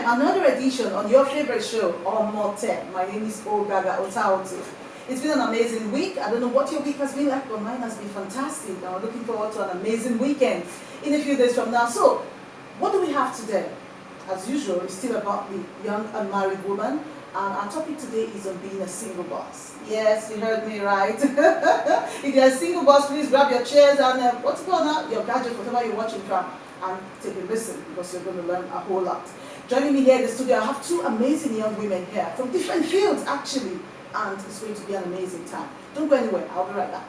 another edition on your favorite show, Omoté. My name is Ogaga Otaotu. It's been an amazing week. I don't know what your week has been like, but mine has been fantastic. I'm looking forward to an amazing weekend in a few days from now. So, what do we have today? As usual, it's still about the young unmarried woman. And our topic today is on being a single boss. Yes, you heard me right. If you're a single boss, please grab your chairs and what's going on? Your gadget, whatever you're watching from, and take a listen because you're going to learn a whole lot. Joining me here in the studio, I have two amazing young women here from different fields actually, and it's going to be an amazing time. Don't go anywhere, I'll be right back.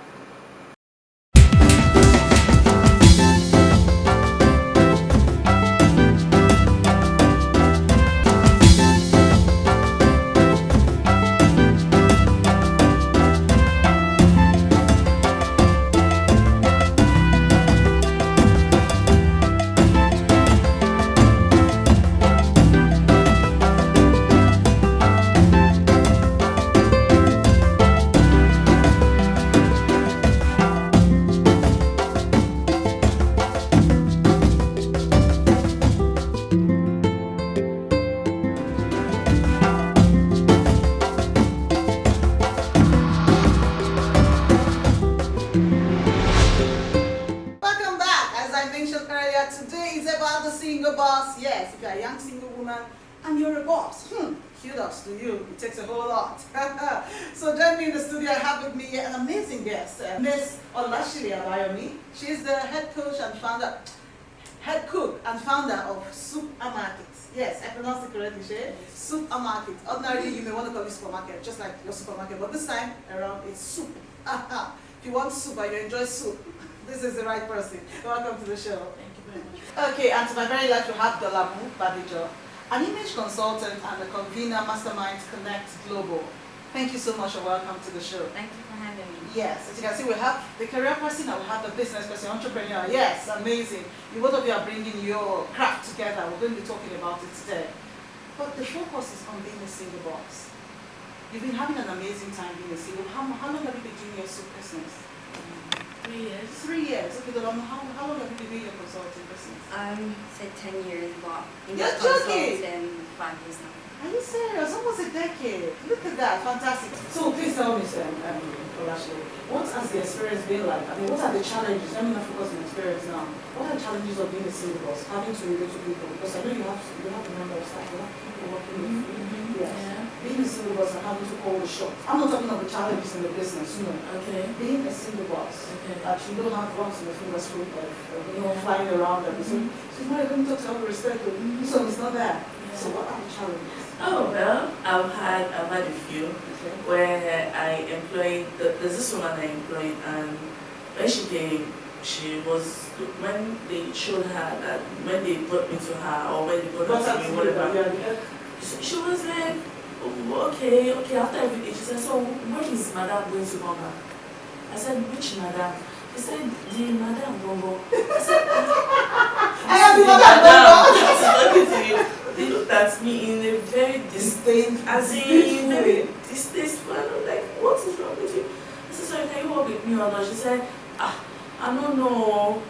Today is about the single boss. Yes, if you're a young single woman and you're a boss, kudos to you. It takes a whole lot. So join me in the studio. I have with me an amazing guest, Miss Olashili Abayomi. She's the head cook and founder of Supermarket. Yes, I pronounced it correctly, Shay. Supermarket. Ordinarily, you may want to call it supermarket, just like your supermarket, but this time around it's soup. If you want soup and you enjoy soup, this is the right person. Welcome to the show. Thank you very much. Okay, and to my very left we have Dolamu Badijo, an image consultant and the convener Mastermind Connect Global. Thank you so much and welcome to the show. Thank you for having me. Yes, as you can see, we have the career person and we have the business person, entrepreneur. Yes, amazing. You both of you are bringing your craft together. We're going to be talking about it today. But the focus is on being a single boss. You've been having an amazing time being a single. How long have you been doing your soup business? 3 years. 3 years. Okay, Dolamu, how long have you been doing your consulting business? Said 10 years, but in You're the joking! consulting 5 years now. Are you serious? Almost a decade. Look at that. Fantastic. So please tell me, sir, Olashili, what has the experience been like? I mean, what are the challenges? Let me not focus on experience now. What are the challenges of being a single boss, having to relate to people? Because I know you have a number of staff, you have people working with you. Yes. Yeah. Being a single boss and having to call the shots. I'm not talking of the challenges in the business, you know. Okay. Being a single boss, Okay. that you don't have rocks in the finger school flying around and so she's not going to talk to her with respect, but this one is not there. So what are the challenges? Oh well, I've had a few where I employed. There's this woman I employed, and when she came, she was when they showed her that when they brought me to her or when they brought her to me, whatever. She was like, oh, okay. After everything, she said, so when is Madam going to come back? I said, which Madam? She said, the Madam Bongo. I said, I am the Madam Bongo. She's looking to you. They looked at me in a very disdainful, as in very distasteful. I was like, what is wrong with you? I said, sorry, can you work with me or not? She said, I don't know.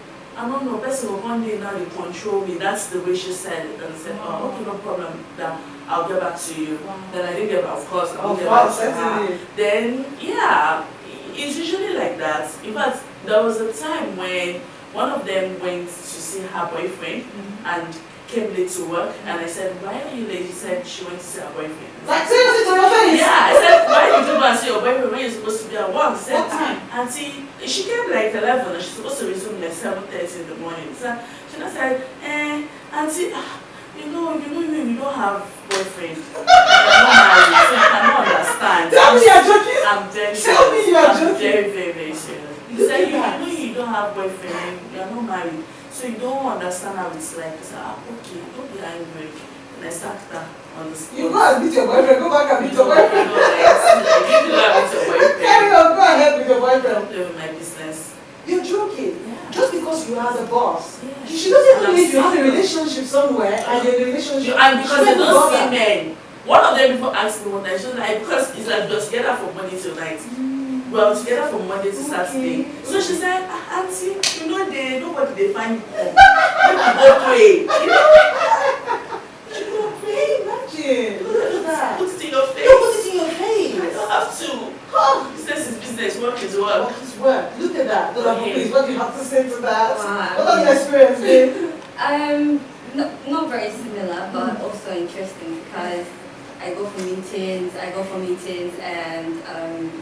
Person will one day now they control me. That's the way she said it. And I said, oh, okay, no problem. Then I'll get back to you. Then I didn't get back, of course. I'll get back to her. Then, yeah, it's usually like that. In fact, there was a time when one of them went to see her boyfriend and came late to work, and I said, why are you late? She said she went to see her boyfriend. Like seriously to your face? Yeah, I said, why did you go and see your boyfriend when you're supposed to be at work? She said, Auntie, she came like 11 and she's supposed to resume like 7:30 in the morning. So she said, Auntie, you don't have boyfriend. You're not married, so you cannot understand. Tell me you're joking. I'm very serious. Tell me you're joking. I'm very, very, very serious. You said, you don't have boyfriend, you're not married. So you don't understand how it's like. I said, okay, don't be angry. And I sat down on the spot. You go and meet your boyfriend, go back and meet your boyfriend. You go and meet your boyfriend. Carry on, go ahead with your boyfriend. Don't play with my business. You're joking. Yeah. Just because you are the boss. Yeah. She doesn't know if you have a relationship somewhere and you're in a relationship. And because they don't see men. One of them before asked me one time, she was like, because it's like we're together from morning till night. Well, together from Monday to Saturday. So she said, Auntie, nobody they find home. You go pray. You go pray. business, work is work. Work is work. Look at that. Okay. Please, what do you have to say to that? Wow. What has your experience been? Not very similar, but also interesting because I go for meetings, and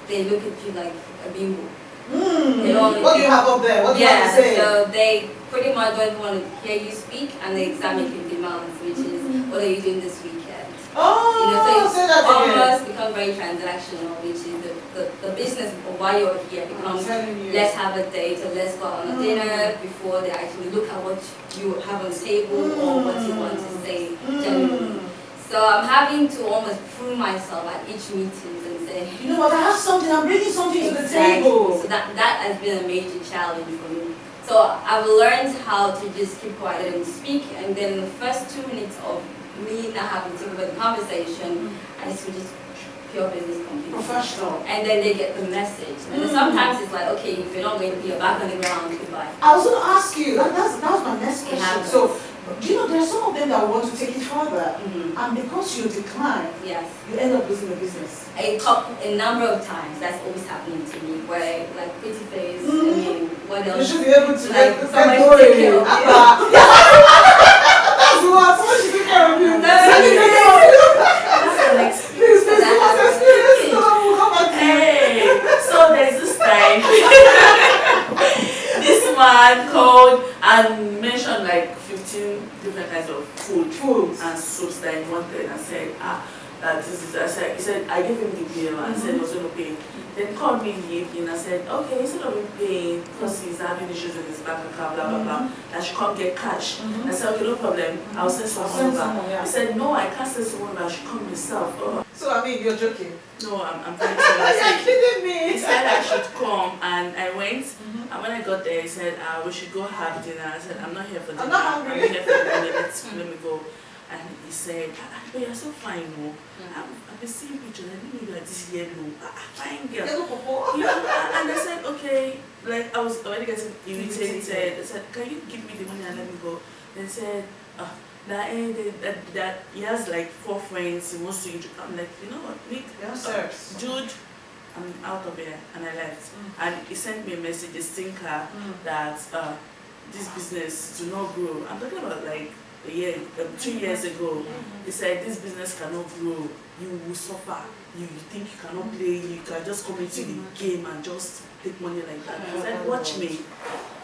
they look at you like a bimbo. What do you have up there? What do you have to say? So they pretty much don't want to hear you speak, and they examine your demands, which is what are you doing this weekend? Oh, so say that again. almost become very transactional, which is the business of why you're here becomes let's have a date or let's go out on a dinner before they actually look at what you have on the table or what you want to say generally. So I'm having to almost prove myself at each meeting and say, you know what, I have something, I'm bringing something to the exactly. table. So that has been a major challenge for me. So I've learned how to just keep quiet and speak, and then the first 2 minutes of me not having to have a conversation, I switch it pure business completely. Professional. And then they get the message. And then sometimes it's like, okay, if you're not going to be back on the ground, goodbye. I was going to ask you, that was my next It question. happens. So, do you know, there are some of them that want to take it further, Mhm. and because you decline, Yes. you end up losing the business. A number of times that's always happening to me, where like pretty face, I mean, what You else? should be able to Like, get somebody going. take care of you. That's what, someone should take care of you. No, Somebody take care of you. That's an experience. Please, please, That what's happens. experience? No, we'll come back to you. Hey, so there's this time this man called and mentioned like 15 different kinds of Foods. and soups that he wanted, and said, that this is, he said, I gave him the bill and said he was going to pay. Then called me in the evening and said, okay, instead of him paying because he's having issues with his bank account, blah, blah, blah, that she can't get cash. I said, okay, no problem, I'll send someone over. He said, no, I can't send someone over, I should come myself. Oh. So, I mean, you're joking. No, I'm very serious. You're kidding me. He said I should come, and I went. And when I got there, he said, we should go have dinner. I said, I'm not here for dinner. I'm not hungry. I'm here for dinner. Let me go. And he said, but you're so fine, no? I've been seeing pictures. I didn't know you are this yellow. Fine girl. Yellow popo. You know, and I said, okay. Like, I was already getting irritated. I said, can you give me the money and let me go? Then he said, that he has like 4 friends he wants to introduce. I'm like, you know what, Nick, Jude, I'm out of here, and I left. And he sent me a message, a stinker, that this business do not grow. I'm talking about like a year, 2 years ago. He said this business cannot grow. You will suffer. You think you cannot play. You can just come into the game and just take money like that. He said, watch me.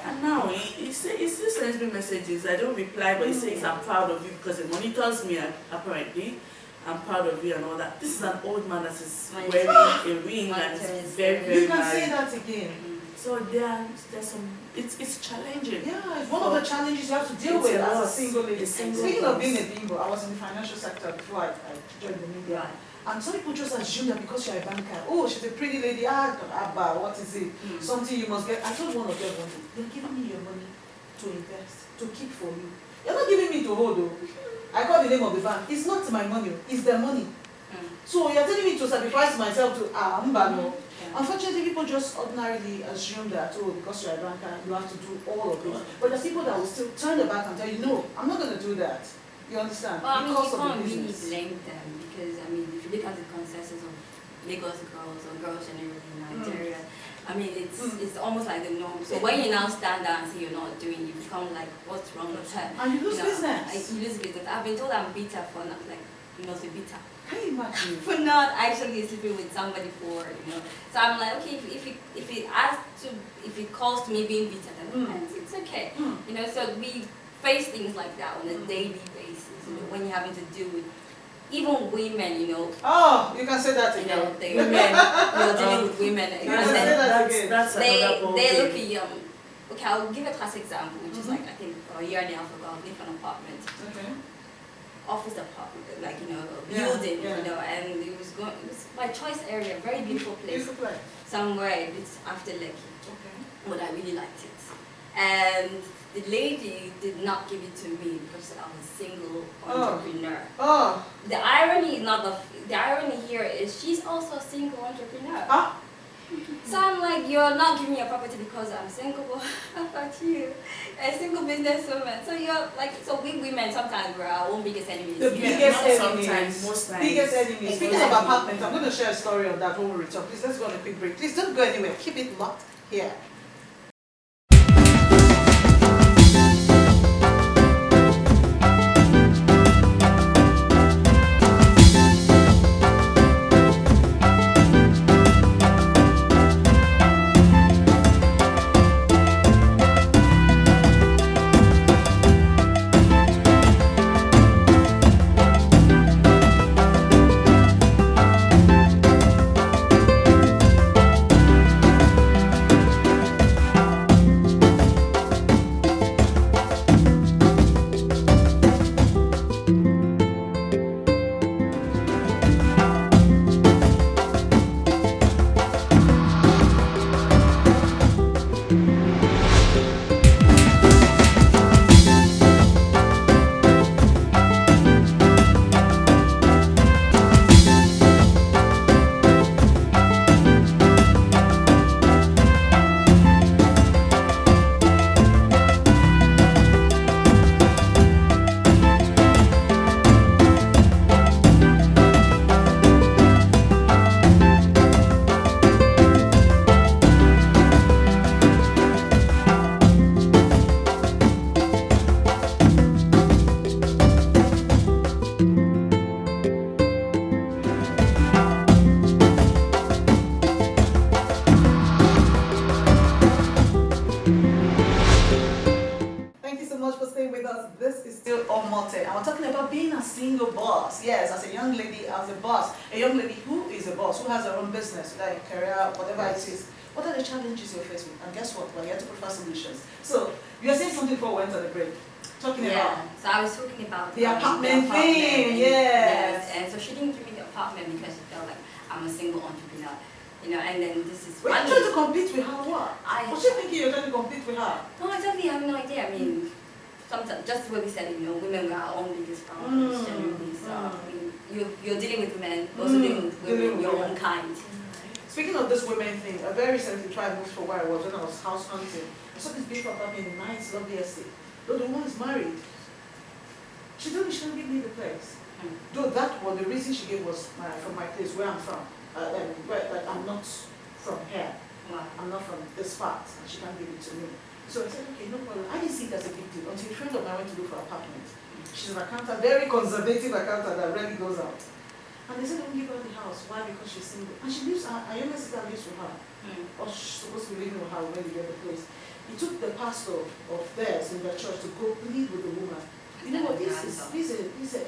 And now he still sends me messages. I don't reply, but he says I'm proud of you because he monitors me apparently. I'm proud of you and all that. This is an old man that is wearing a ring and is very, very You can married. say that again. So there's some, it's challenging. Yeah, it's one of the challenges you have to deal with as a single lady. Single Speaking of ladies. being a bimbo, I was in the financial sector before I joined the media. And some people just assume that because you're a banker, oh, she's a pretty lady, Abba, what is it? Something you must get. I told one of them one day, you're giving me your money to invest, to keep for you. You're not giving me to hold, though. I call the name of the bank. It's not my money, it's their money. So you're telling me to sacrifice myself to no. Unfortunately, people just ordinarily assume that, oh, because you're a banker, you have to do all of this. But there's people that will still turn the back and tell you, no, I'm not going to do that. You understand? Well, I mean, because you of the can't really business. blame them because, I mean, if you look at the consensus of Lagos girls or girls generally in Nigeria, I mean, it's almost like the norm. So when you now stand there and say you're not doing, you become like, what's wrong with her? And you lose business. You lose business. I've been told I'm bitter for not, like, not so bitter. Can you imagine? For not actually sleeping with somebody for, So I'm like, okay, if it calls to me being bitter, then it's okay. So we face things like that on a daily basis. When you're having to deal with even women, Oh, you can say that again. the women, dealing with women, You can say that again. That's they another ball look game. at okay, I'll give a classic example, which is like I think a year and a half ago, I lived in an apartment. Okay. Office apartment, like Yeah, building, yeah. and it was my choice area, very beautiful place, Beautiful place. somewhere a bit after Lekki, Okay. but I really liked it. And the lady did not give it to me because I was a single entrepreneur. Oh. The irony is not the irony here is she's also a single entrepreneur. So I'm like, you're not giving me your property because I'm single. How about you? A single businesswoman. So you're like, so we women sometimes we're our own biggest enemies. The biggest not enemies. sometimes, most times. Biggest enemies. Speaking of Exactly. apartments, I'm going to share a story of that when we return. Please, let's go on a quick break. Please don't go anywhere. Keep it locked here. Thank you so much for staying with us. This is still Omoté, and we're talking about being a single boss. Yes, as a young lady, as a boss, a young lady who is a boss, who has her own business, like career, whatever it is. What are the challenges you're faced with? And guess what? We're here to provide solutions. So, you were saying something before we went on the break. Talking about So I was talking about the apartment thing, yes. And so she didn't give me the apartment because she felt like I'm a single entrepreneur. You know, and then this is Were you trying to compete with her? What? Was she thinking you're trying to compete with her? No, exactly, I have no idea. I mean, sometimes, just what we said, you know, women are our own biggest problems generally. So, I mean, you're dealing with women, also dealing with women, your own kind. Speaking of this women thing, I very recently tried moved for where I was when I was house hunting. I saw this beautiful apartment in a nice, lovely estate. Though the woman is married. She told me she didn't give me the place. Though that was the reason she gave was from my place where I'm from. Like I'm not from here. Wow. I'm not from this part, and she can't give it to me. So I said, okay, no problem. I didn't see it as a big deal until a friend of mine went to look for an apartment. She's an accountant, very conservative accountant that rarely goes out. And they said, don't give her the house. Why? Because she's single. And she lives, her younger sister lives with her. Or she's supposed to be living with her when you get the place. He took the pastor of theirs in their church to go plead with the woman. You know what, this is a decent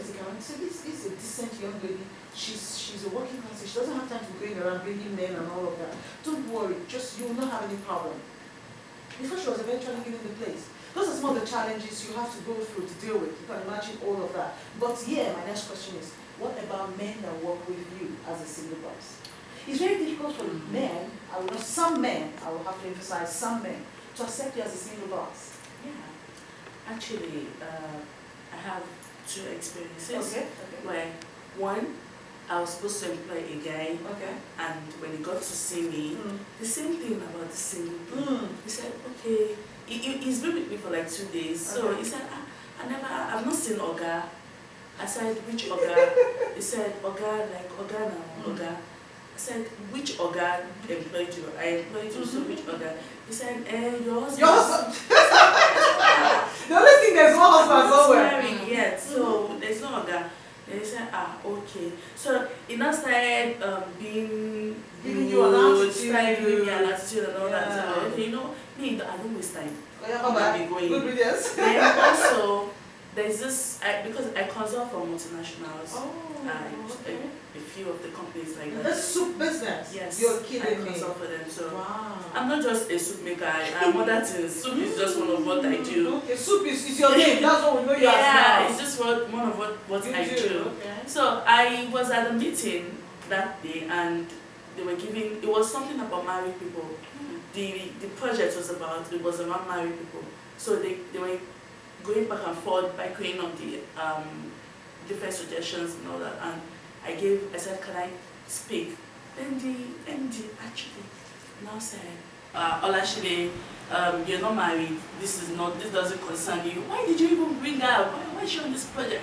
young lady. She's a working class. She doesn't have time to be going around bringing men and all of that. Don't worry, just you will not have any problem. Before she was eventually given the place. Those are some of the challenges you have to go through to deal with. You can imagine all of that. But yeah, my next question is, what about men that work with you as a single boss? It's very difficult for men, some men, I will have to emphasize some men, to accept you as a single boss. Yeah. Actually, I have two experiences. Okay. Where one, I was supposed to employ a guy, Okay. and when he got to see me, the same thing about the single thing. He said, okay, he's been with me for like 2 days, so he said, I've not seen Oga. I said, which Oga? He said, Oga, like Oga now, Oga. I said, which Oga employed you? I employed you, so which Oga? He said, your husband. Your husband? The only thing there's one husband I'm not somewhere. married yet, so there's no Oga. Then he said, okay. So he now started Giving you an attitude. started giving me an attitude and all that. Yeah. So, okay, you know, me, I don't waste time. Oh, yeah, bye-bye. Good riddance. Then also, there's this, because I consult for multinationals, okay. a few of the companies like that. That's soup business. Yes, You're I kidding me. consult for them. So Wow. I'm not just a soup maker. I'm other things. Soup is just one of what I do. Okay, soup is your name. That's what we know you as Yeah, now. it's just one of what You I do. Okay. So I was at a meeting that day, and they were giving. It was something about married people. The project was about married people. So they were going back and forth by creating on the different suggestions and all that. And I said, can I speak? Then the MD actually now saying, Olashide, you're not married. This doesn't concern you. Why did you even bring her? Why is she on this project?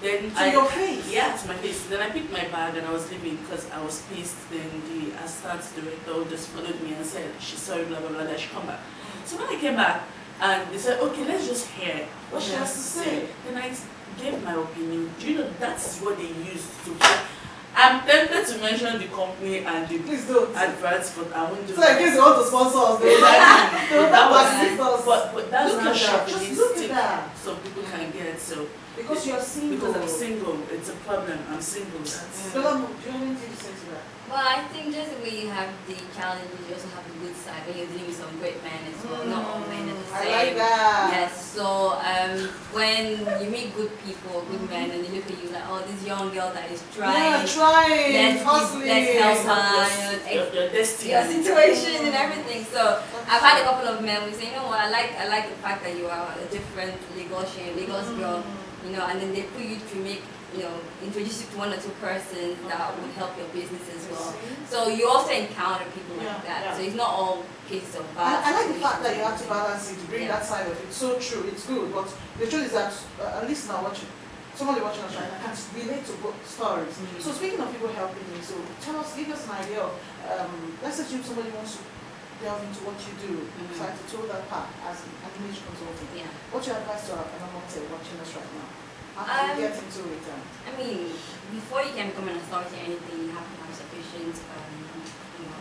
Then your face? Yeah, to my face. Then I picked my bag and I was leaving because I was pissed. Then the assistant director just followed me and said, she's sorry, blah, blah, blah, that I should come back. So when I came back, and they said, okay, let's just hear what she has to say. Then I gave my opinion. Do you know that's what they used to. I'm tempted to mention the company and the Please don't. adverts, but I won't do so in case you want to sponsor us, but that's look not at that. Just look at that. some people can get. So because you're single. Because I'm single, it's a problem. I'm single. That's. Do you have anything to say to that? Well, I think just the way you have the challenges, you also have the good side when you're dealing with some great men as well. Not all men are the same. I like that. Yes. So when you meet good people, good men, and they look at you like, oh, this young girl that is trying. Yeah, trying. Hustling. Let's help her. Your destiny. Your situation and everything. So I've had a couple of men who say, you know what, I like the fact that you are a different Lagos girl, you know, and then they put you to make, you know, introduce you to one or two persons that would help your business as well. So you also encounter people like that. So it's not all cases of bad. I like the fact that you have to balance it, to bring that side of it. So true, it's good. But the truth is that at least now somebody watching us right now can relate to both stories. So speaking of people helping you, so give us an idea of, let's assume somebody wants to delve into what you do, so I told that part as an animation consultant. What's your advice to an Omoté watching us right now? How do you get into it? I mean, before you can become an authority or anything, you have to have sufficient, you know,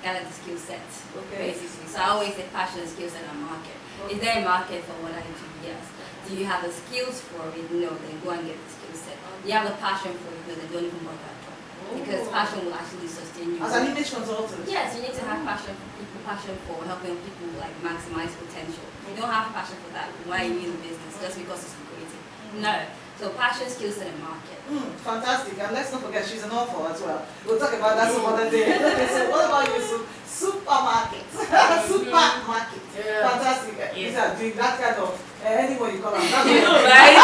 gather the skill set, basically. So I always say passion, skill set, and market. Is there a market for what I do? Yes. Do you have the skills for it? No, then go and get the skill set. Do you have the passion for it? No, then don't even bother at all. Because passion will actually sustain you. As an image consultant? Yes, you need to have passion for people, passion for helping people like maximize potential. If you don't have passion for that, why are you in the business? Just because it's creative? No. So passion, skill set, and market. Fantastic. And let's not forget she's an author as well. We'll talk about that some other day. Okay, so what about you? So supermarket. Supermarket. Yeah. Fantastic. These are doing that kind of anyone you call them. You know, right?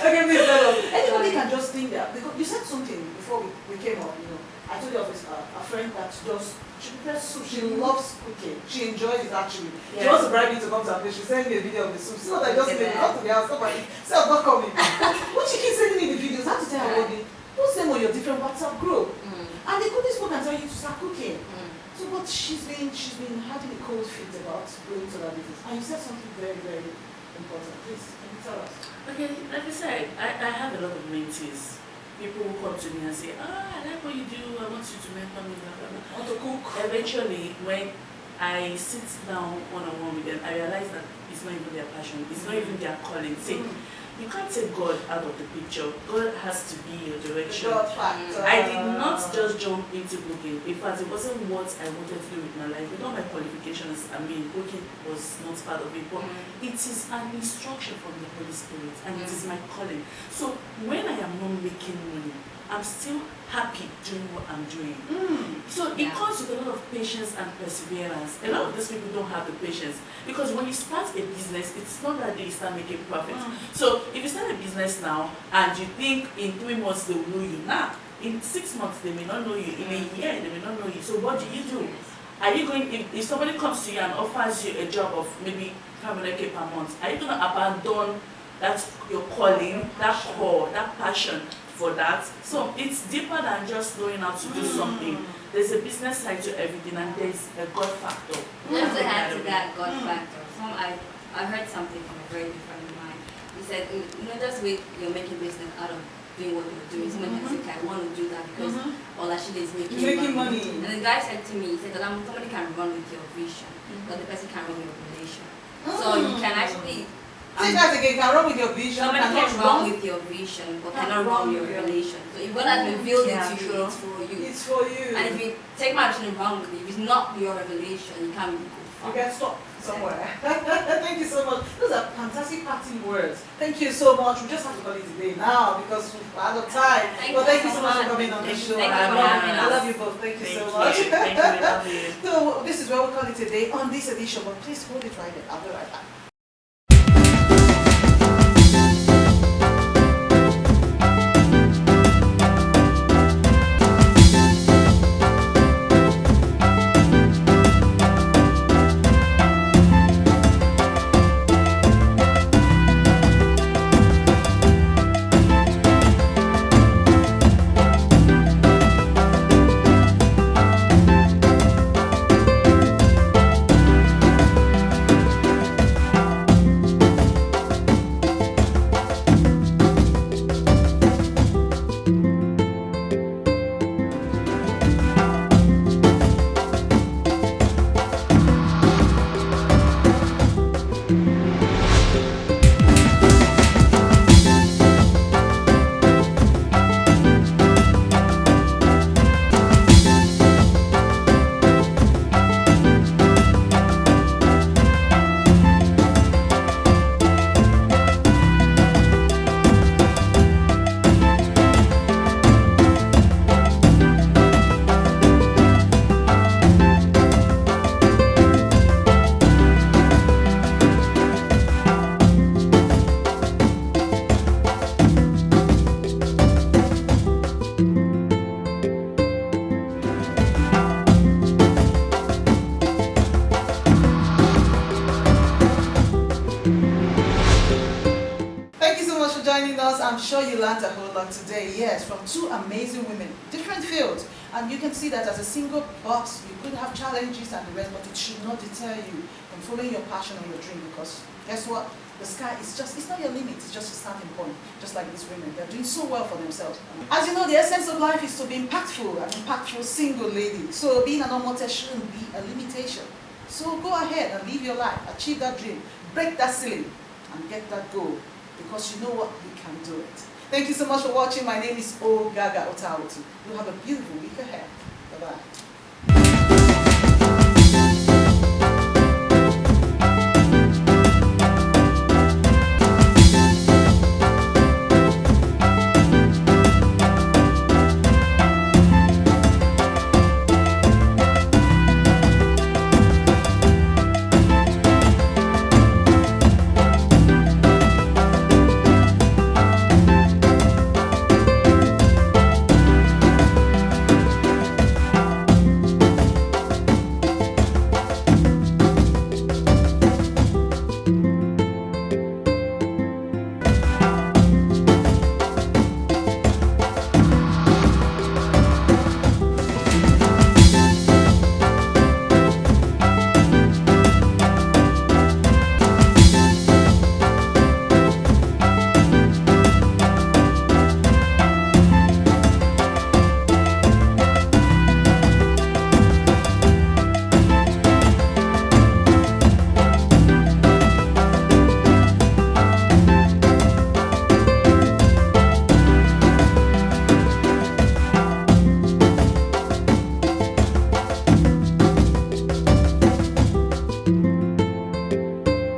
Okay, please tell us. Anybody can just think that because you said something before we came up, you know. I told you of a friend that she prepares soup. She loves cooking. She enjoys it actually. She wants to bribe me to come to her place. She sent me a video of the soup. See what I just made? Come to the house, come and say I'm not coming. When she keeps sending me the videos, I have to tell her what they post them on your different WhatsApp group. And the cooking spoke and tell you to start cooking. So but she's been having a cold feet about going to that business. And you said something very, very important. Please, can you tell us? Okay, like I said, I have a lot of mentees. People who come to me and say, I like what you do, I want you to mentor me, blah, blah, blah. I want to cook. Eventually, when I sit down one-on-one with them, I realize that it's not even their passion, it's not even their calling. See, you can't take God out of the picture. God has to be your direction. I did not just jump into cooking. In fact, it wasn't what I wanted to do with my life. With all my qualifications, I mean, cooking was not part of it. But it is an instruction from the Holy Spirit, and it is my calling. So when I am not making money, I'm still happy doing what I'm doing. So it comes with a lot of patience and perseverance. A lot of these people don't have the patience because when you start a business, it's not that they start making profit. So if you start a business now and you think in 3 months they will know you, now in 6 months they may not know you, in a year they may not know you. So what do? Are you going, if somebody comes to you and offers you a job of maybe 500K per month, are you going to abandon that your calling, that core, that passion for that? So it's deeper than just knowing how to do something. There's a business side to everything, and there's a God factor. Just to add to that God factor, I heard something from a very good friend of mine. He said, you know, just wait, you're making business out of doing what you're doing. Someone can say, okay, I want to do that because all that shit is making money. And the guy said to me, he said, somebody can run with your vision, but the person can't run with your relation. So you can actually say that again, can run with your vision. Somebody can run with your vision, but cannot run your relation. So if God has revealed it to you, it's for you. It's for you. And if you take my vision and run with it, if it's not your revelation, you can't really go far. You can stop somewhere. Thank you so much. Those are fantastic parting words. Thank you so much. We just have to call it a day now because we're out of time. Thank you so much for coming on the show. I love you both. Thank you so much. Thank you. I love you. So this is where we call it a day on this edition, but please hold it right there. I'll be right back. sure you learned a whole lot today, yes, from two amazing women, different fields. And you can see that as a single boss, you could have challenges and the rest, but it should not deter you from following your passion and your dream, because guess what? The sky is just, it's not your limit, it's just a starting point, just like these women. They're doing so well for themselves. As you know, the essence of life is to be impactful, an impactful single lady. So being an Omoté shouldn't be a limitation. So go ahead and live your life, achieve that dream, break that ceiling, and get that goal, because you know what, you can do it. Thank you so much for watching. My name is Ogaga Otaotu. You have a beautiful week ahead. Bye-bye.